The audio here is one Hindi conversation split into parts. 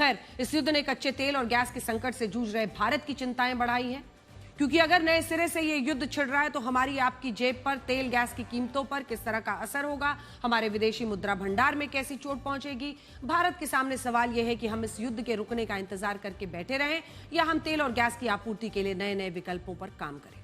खैर, इस युद्ध ने कच्चे तेल और गैस के संकट से जूझ रहे भारत की चिंताएं बढ़ाई हैं, क्योंकि अगर नए सिरे से ये युद्ध छिड़ रहा है तो हमारी आपकी जेब पर, तेल गैस की कीमतों पर किस तरह का असर होगा, हमारे विदेशी मुद्रा भंडार में कैसी चोट पहुंचेगी। भारत के सामने सवाल यह है कि हम इस युद्ध के रुकने का इंतजार करके बैठे रहें या हम तेल और गैस की आपूर्ति के लिए नए नए विकल्पों पर काम करें।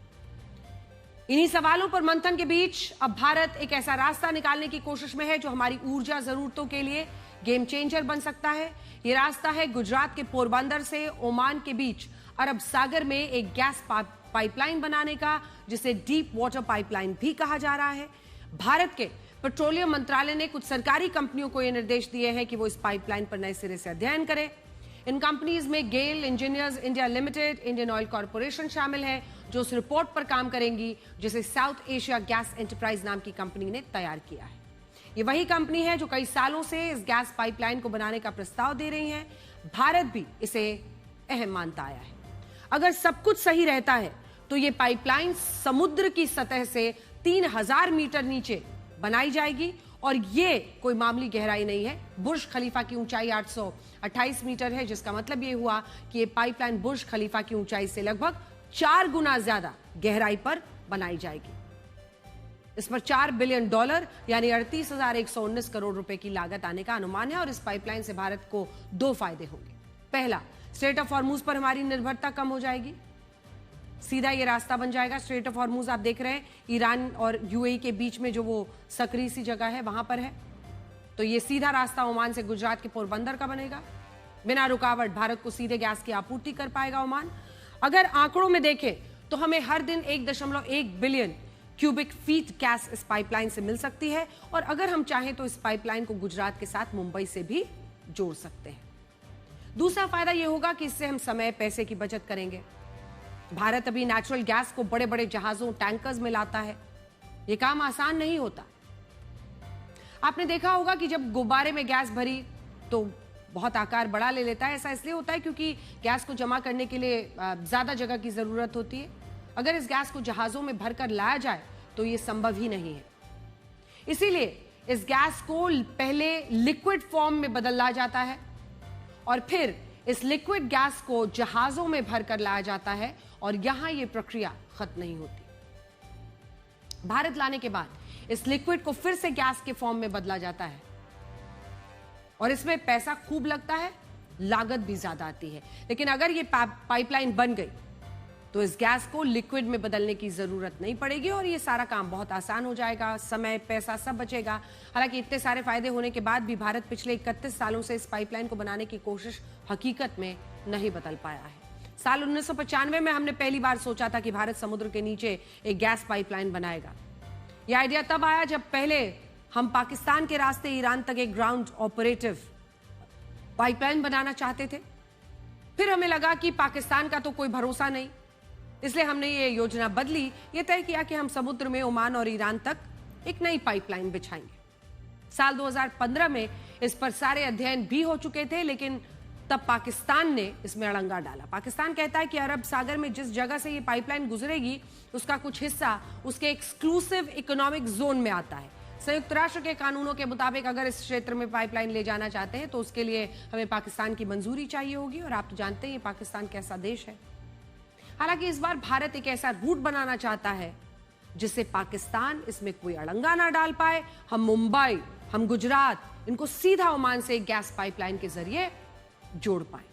इन्हीं सवालों पर मंथन के बीच अब भारत एक ऐसा रास्ता निकालने की कोशिश में है जो हमारी ऊर्जा जरूरतों के लिए गेम चेंजर बन सकता है। यह रास्ता है गुजरात के पोरबंदर से ओमान के बीच अरब सागर में एक गैस पाइपलाइन बनाने का, जिसे डीप वाटर पाइपलाइन भी कहा जा रहा है। भारत के पेट्रोलियम मंत्रालय ने कुछ सरकारी कंपनियों को यह निर्देश दिए हैं कि वो इस पाइपलाइन पर नए सिरे से अध्ययन करें। इन कंपनीज में GAIL engineers India limited, Indian oil corporation शामिल है, जो उस रिपोर्ट पर काम करेंगी जिसे साउथ एशिया गैस एंटरप्राइज नाम की कंपनी ने तैयार किया है। ये वही कंपनी है जो कई सालों से इस गैस पाइपलाइन को बनाने का प्रस्ताव दे रही है। भारत भी इसे अहम मानता आया है। अगर सब कुछ सही रहता है तो ये पाइपलाइन समुद्र की सतह से 3000 मीटर नीचे बनाई जाएगी और ये कोई मामूली गहराई नहीं है। बुर्ज खलीफा की ऊंचाई 828 मीटर है, जिसका मतलब ये हुआ कि ये पाइपलाइन बुर्ज खलीफा की ऊंचाई से लगभग 4 गुना ज्यादा गहराई पर बनाई जाएगी। इस पर $4 बिलियन यानी 38,119 करोड़ रुपए की लागत आने का अनुमान है और इस पाइपलाइन से भारत को 2 फायदे होंगे। पहला, स्ट्रेट ऑफ हॉर्मुज पर हमारी निर्भरता कम हो जाएगी। सीधा ये रास्ता बन जाएगा। स्ट्रेट ऑफ हॉर्मुज आप देख रहे हैं, ईरान और यूएई के बीच में जो वो सकरी सी जगह है वहां पर है। तो ये सीधा रास्ता ओमान से गुजरात के पोरबंदर का बनेगा। बिना रुकावट भारत को सीधे गैस की आपूर्ति कर पाएगा ओमान। अगर आंकड़ों में देखें तो हमें हर दिन 1.1 बिलियन क्यूबिक फीट गैस इस पाइपलाइन से मिल सकती है और अगर हम चाहें तो इस पाइपलाइन को गुजरात के साथ मुंबई से भी जोड़ सकते हैं। दूसरा फायदा यह होगा कि इससे हम समय, पैसे की बचत करेंगे। भारत अभी नेचुरल गैस को बड़े बड़े जहाजों, टैंकर्स में लाता है। यह काम आसान नहीं होता। आपने देखा होगा कि जब गुब्बारे में गैस भरी तो बहुत आकार बड़ा ले लेता है। ऐसा इसलिए होता है क्योंकि गैस को जमा करने के लिए ज्यादा जगह की जरूरत होती है। अगर इस गैस को जहाजों में भरकर लाया जाए तो यह संभव ही नहीं है। इसीलिए इस गैस को पहले लिक्विड फॉर्म में बदला जाता है और फिर इस लिक्विड गैस को जहाजों में भरकर लाया जाता है और यहां यह प्रक्रिया खत्म नहीं होती। भारत लाने के बाद इस लिक्विड को फिर से गैस के फॉर्म में बदला जाता है और इसमें पैसा खूब लगता है, लागत भी ज्यादा आती है। लेकिन अगर ये पाइपलाइन बन गई तो इस गैस को लिक्विड में बदलने की जरूरत नहीं पड़ेगी और ये सारा काम बहुत आसान हो जाएगा। समय, पैसा सब बचेगा। हालांकि इतने सारे फायदे होने के बाद भी भारत पिछले 31 सालों से इस पाइपलाइन को बनाने की कोशिश हकीकत में नहीं बदल पाया है। साल 1995 में हमने पहली बार सोचा था कि भारत समुद्र के नीचे एक गैस पाइपलाइन बनाएगा। यह आइडिया तब आया जब पहले हम पाकिस्तान के रास्ते ईरान तक एक ग्राउंड ऑपरेटिव पाइपलाइन बनाना चाहते थे। फिर हमें लगा कि पाकिस्तान का तो कोई भरोसा नहीं, इसलिए हमने ये योजना बदली। ये तय किया कि हम समुद्र में ओमान और ईरान तक एक नई पाइपलाइन बिछाएंगे। साल 2015 में इस पर सारे अध्ययन भी हो चुके थे, लेकिन तब पाकिस्तान ने इसमें अड़ंगा डाला। पाकिस्तान कहता है कि अरब सागर में जिस जगह से ये पाइपलाइन गुजरेगी उसका कुछ हिस्सा उसके एक्सक्लूसिव इकोनॉमिक जोन में आता है। संयुक्त राष्ट्र के कानूनों के मुताबिक अगर इस क्षेत्र में पाइपलाइन ले जाना चाहते हैं तो उसके लिए हमें पाकिस्तान की मंजूरी चाहिए होगी और आप तो जानते हैं ये पाकिस्तान कैसा देश है। हालांकि इस बार भारत एक ऐसा रूट बनाना चाहता है जिससे पाकिस्तान इसमें कोई अड़ंगा ना डाल पाए। हम मुंबई, हम गुजरात, इनको सीधा ओमान से गैस पाइपलाइन के जरिए जोड़ पाए।